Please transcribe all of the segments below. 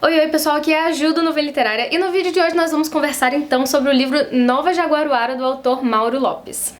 Oi, oi pessoal, aqui é a Ju do Nuvem Literária e no vídeo de hoje nós vamos conversar então sobre o livro Nova Jaguaruara do autor Mauro Lopes.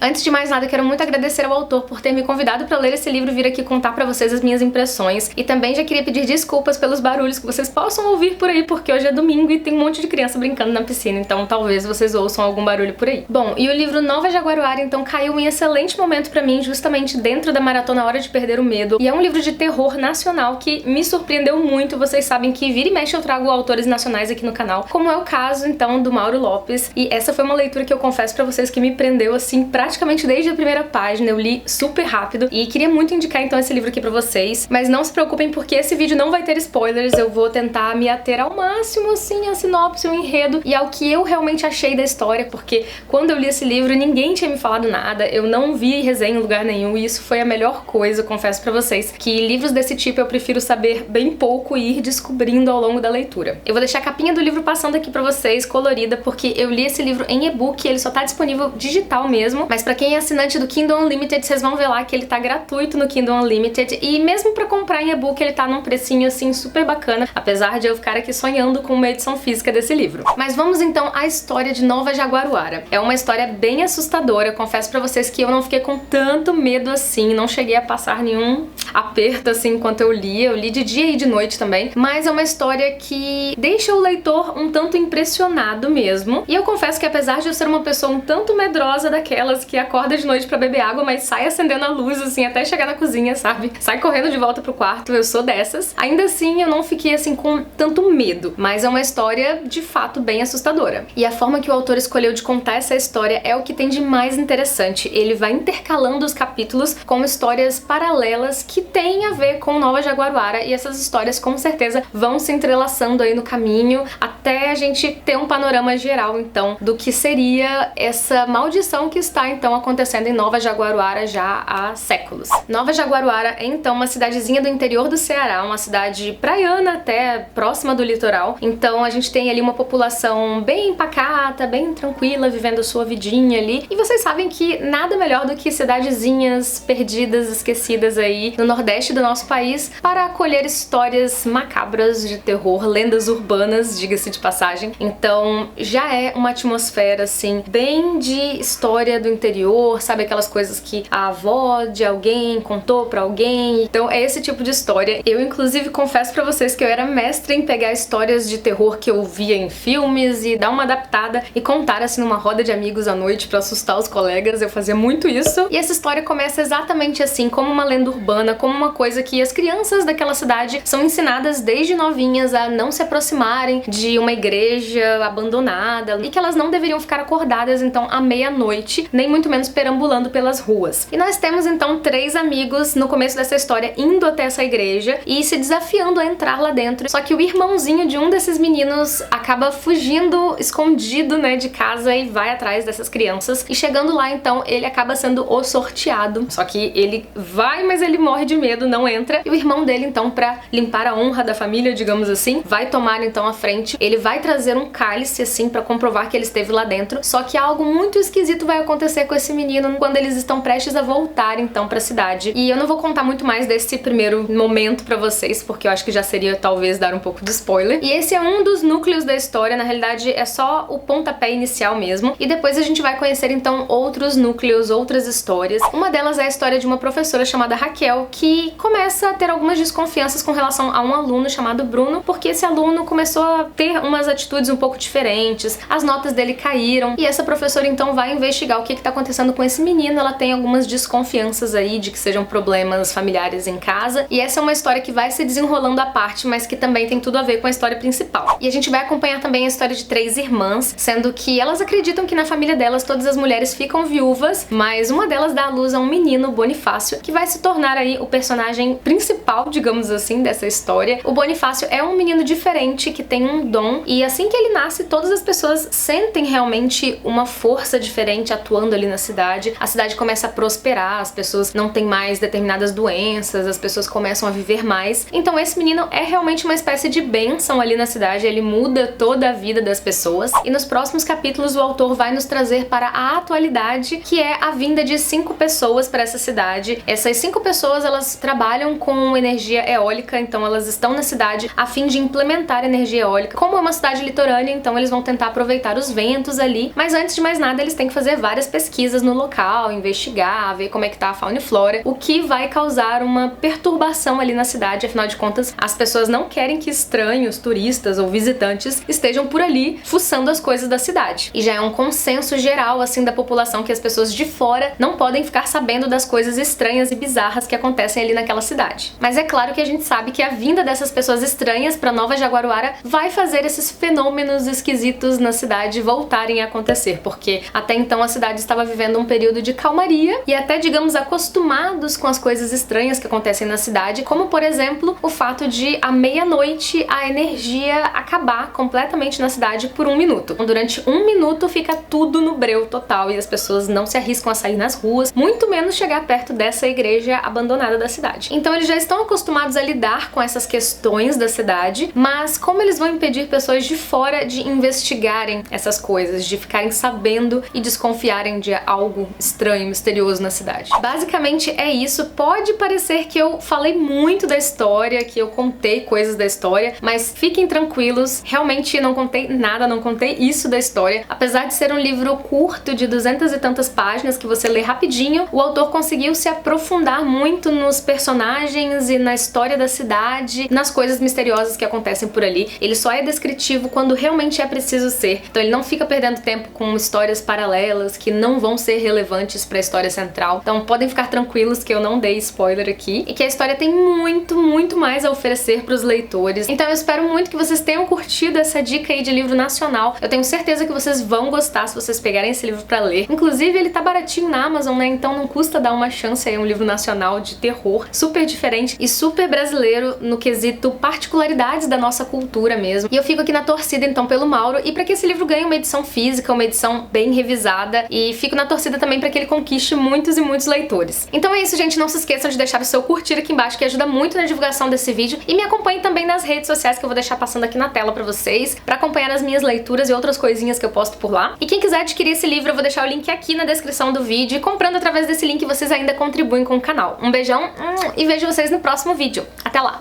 Antes de mais nada, eu quero muito agradecer ao autor por ter me convidado para ler esse livro e vir aqui contar pra vocês as minhas impressões. E também já queria pedir desculpas pelos barulhos que vocês possam ouvir por aí, porque hoje é domingo e tem um monte de criança brincando na piscina, então talvez vocês ouçam algum barulho por aí. Bom, e o livro Nova Jaguaruara então caiu em excelente momento pra mim, justamente dentro da maratona Hora de Perder o Medo. E é um livro de terror nacional que me surpreendeu muito. Vocês sabem que vira e mexe eu trago autores nacionais aqui no canal, como é o caso então do Mauro Lopes. E essa foi uma leitura que eu confesso pra vocês que me prendeu assim praticamente desde a primeira página. Eu li super rápido e queria muito indicar então esse livro aqui pra vocês, mas não se preocupem porque esse vídeo não vai ter spoilers. Eu vou tentar me ater ao máximo assim a sinopse, o enredo e ao que eu realmente achei da história, porque quando eu li esse livro ninguém tinha me falado nada, eu não vi resenha em lugar nenhum e isso foi a melhor coisa. Eu confesso pra vocês que livros desse tipo eu prefiro saber bem pouco e ir descobrindo ao longo da leitura. Eu vou deixar a capinha do livro passando aqui pra vocês, colorida, porque eu li esse livro em e-book, ele só tá disponível digital mesmo, mas pra quem é assinante do Kindle Unlimited, vocês vão ver lá que ele tá gratuito no Kindle Unlimited e mesmo pra comprar em e-book ele tá num precinho assim super bacana, apesar de eu ficar aqui sonhando com uma edição física desse livro. Mas vamos então à história de Nova Jaguaruara. É uma história bem assustadora, eu confesso pra vocês que eu não fiquei com tanto medo assim, não cheguei a passar nenhum aperto assim enquanto eu li de dia e de noite também, mas é uma história que deixa o leitor um tanto impressionado mesmo. E eu confesso que apesar de eu ser uma pessoa um tanto medrosa daquelas que acorda de noite pra beber água, mas sai acendendo a luz assim até chegar na cozinha, sabe? Sai correndo de volta pro quarto, eu sou dessas. Ainda assim, eu não fiquei assim com tanto medo, mas é uma história de fato bem assustadora. E a forma que o autor escolheu de contar essa história é o que tem de mais interessante. Ele vai intercalando os capítulos com histórias paralelas que têm a ver com Nova Jaguaruara e essas histórias com certeza vão se entrelaçando aí no caminho até a gente ter um panorama geral então do que seria essa maldição que está então acontecendo em Nova Jaguaruara já há séculos. Nova Jaguaruara é então uma cidadezinha do interior do Ceará, uma cidade praiana até próxima do litoral. Então a gente tem ali uma população bem pacata, bem tranquila, vivendo a sua vidinha ali. E vocês sabem que nada melhor do que cidadezinhas perdidas, esquecidas aí no nordeste do nosso país para acolher histórias macabras de terror, lendas urbanas, diga-se de passagem. Então já é uma atmosfera assim bem de história do interior, sabe aquelas coisas que a avó de alguém contou pra alguém. Então é esse tipo de história. Eu inclusive confesso pra vocês que eu era mestra em pegar histórias de terror que eu via em filmes e dar uma adaptada e contar assim numa roda de amigos à noite pra assustar os colegas. Eu fazia muito isso. E essa história começa exatamente assim, como uma lenda urbana, como uma coisa que as crianças daquela cidade são ensinadas desde novinhas a não se aproximarem de uma igreja abandonada e que elas não deveriam ficar acordadas então à meia-noite, nem muito menos perambulando pelas ruas. E nós temos então 3 amigos no começo dessa história indo até essa igreja e se desafiando a entrar lá dentro, só que o irmãozinho de um desses meninos acaba fugindo escondido, né, de casa e vai atrás dessas crianças e chegando lá então ele acaba sendo o sorteado, só que ele vai, mas ele morre de medo, não entra, e o irmão dele então, pra limpar a honra da família, digamos assim, vai tomar então a frente. Ele vai trazer um cálice assim pra comprovar que ele esteve lá dentro, só que algo muito esquisito vai acontecer com esse menino quando eles estão prestes a voltar então pra cidade. E eu não vou contar muito mais desse primeiro momento pra vocês, porque eu acho que já seria talvez dar um pouco de spoiler. E esse é um dos núcleos da história, na realidade é só o pontapé inicial mesmo, e depois a gente vai conhecer então outros núcleos, outras histórias. Uma delas é a história de uma professora chamada Raquel, que começa a ter algumas desconfianças com relação a um aluno chamado Bruno, porque esse aluno começou a ter umas atitudes um pouco diferentes, as notas dele caíram, e essa professora então vai investigar o que tá acontecendo com esse menino. Ela tem algumas desconfianças aí de que sejam problemas familiares em casa, e essa é uma história que vai se desenrolando à parte, mas que também tem tudo a ver com a história principal. E a gente vai acompanhar também a história de 3 irmãs, sendo que elas acreditam que na família delas todas as mulheres ficam viúvas, mas uma delas dá à luz a um menino, Bonifácio, que vai se tornar aí o personagem principal, digamos assim, dessa história. O Bonifácio é um menino diferente, que tem um dom, e assim que ele nasce, todas as pessoas sentem realmente uma força diferente atuando ali ali na cidade, a cidade começa a prosperar, as pessoas não têm mais determinadas doenças, as pessoas começam a viver mais. Então esse menino é realmente uma espécie de bênção ali na cidade, ele muda toda a vida das pessoas. E nos próximos capítulos o autor vai nos trazer para a atualidade, que é a vinda de 5 pessoas para essa cidade. Essas 5 pessoas, elas trabalham com energia eólica, então elas estão na cidade a fim de implementar energia eólica. Como é uma cidade litorânea, então eles vão tentar aproveitar os ventos ali, mas antes de mais nada eles têm que fazer várias pesquisas no local, investigar, ver como é que tá a fauna e flora, o que vai causar uma perturbação ali na cidade. Afinal de contas, as pessoas não querem que estranhos, turistas ou visitantes estejam por ali fuçando as coisas da cidade. E já é um consenso geral, assim, da população que as pessoas de fora não podem ficar sabendo das coisas estranhas e bizarras que acontecem ali naquela cidade. Mas é claro que a gente sabe que a vinda dessas pessoas estranhas para Nova Jaguaruara vai fazer esses fenômenos esquisitos na cidade voltarem a acontecer, porque até então a cidade estava vivendo um período de calmaria e até, digamos, acostumados com as coisas estranhas que acontecem na cidade, como por exemplo o fato de à meia-noite a energia acabar completamente na cidade por 1 minuto. Então, durante 1 minuto fica tudo no breu total e as pessoas não se arriscam a sair nas ruas, muito menos chegar perto dessa igreja abandonada da cidade. Então eles já estão acostumados a lidar com essas questões da cidade, mas como eles vão impedir pessoas de fora de investigarem essas coisas, de ficarem sabendo e desconfiarem de algo estranho, misterioso na cidade? Basicamente é isso. Pode parecer que eu falei muito da história, que eu contei coisas da história, mas fiquem tranquilos, realmente não contei nada, não contei isso da história. Apesar de ser um livro curto de 200 e tantas páginas que você lê rapidinho, o autor conseguiu se aprofundar muito nos personagens e na história da cidade, nas coisas misteriosas que acontecem por ali. Ele só é descritivo quando realmente é preciso ser. Então ele não fica perdendo tempo com histórias paralelas que não vão ser relevantes para a história central. Então podem ficar tranquilos que eu não dei spoiler aqui e que a história tem muito mais a oferecer para os leitores. Então eu espero muito que vocês tenham curtido essa dica aí de livro nacional. Eu tenho certeza que vocês vão gostar se vocês pegarem esse livro para ler. Inclusive ele tá baratinho na Amazon, né? Então não custa dar uma chance aí, um livro nacional de terror, super diferente e super brasileiro no quesito particularidades da nossa cultura mesmo. E eu fico aqui na torcida então pelo Mauro e para que esse livro ganhe uma edição física, uma edição bem revisada, e fico na torcida também para que ele conquiste muitos e muitos leitores. Então é isso, gente, não se esqueçam de deixar o seu curtir aqui embaixo, que ajuda muito na divulgação desse vídeo, e me acompanhem também nas redes sociais que eu vou deixar passando aqui na tela pra vocês, pra acompanhar as minhas leituras e outras coisinhas que eu posto por lá. E quem quiser adquirir esse livro, eu vou deixar o link aqui na descrição do vídeo, e comprando através desse link vocês ainda contribuem com o canal. Um beijão e vejo vocês no próximo vídeo. Até lá!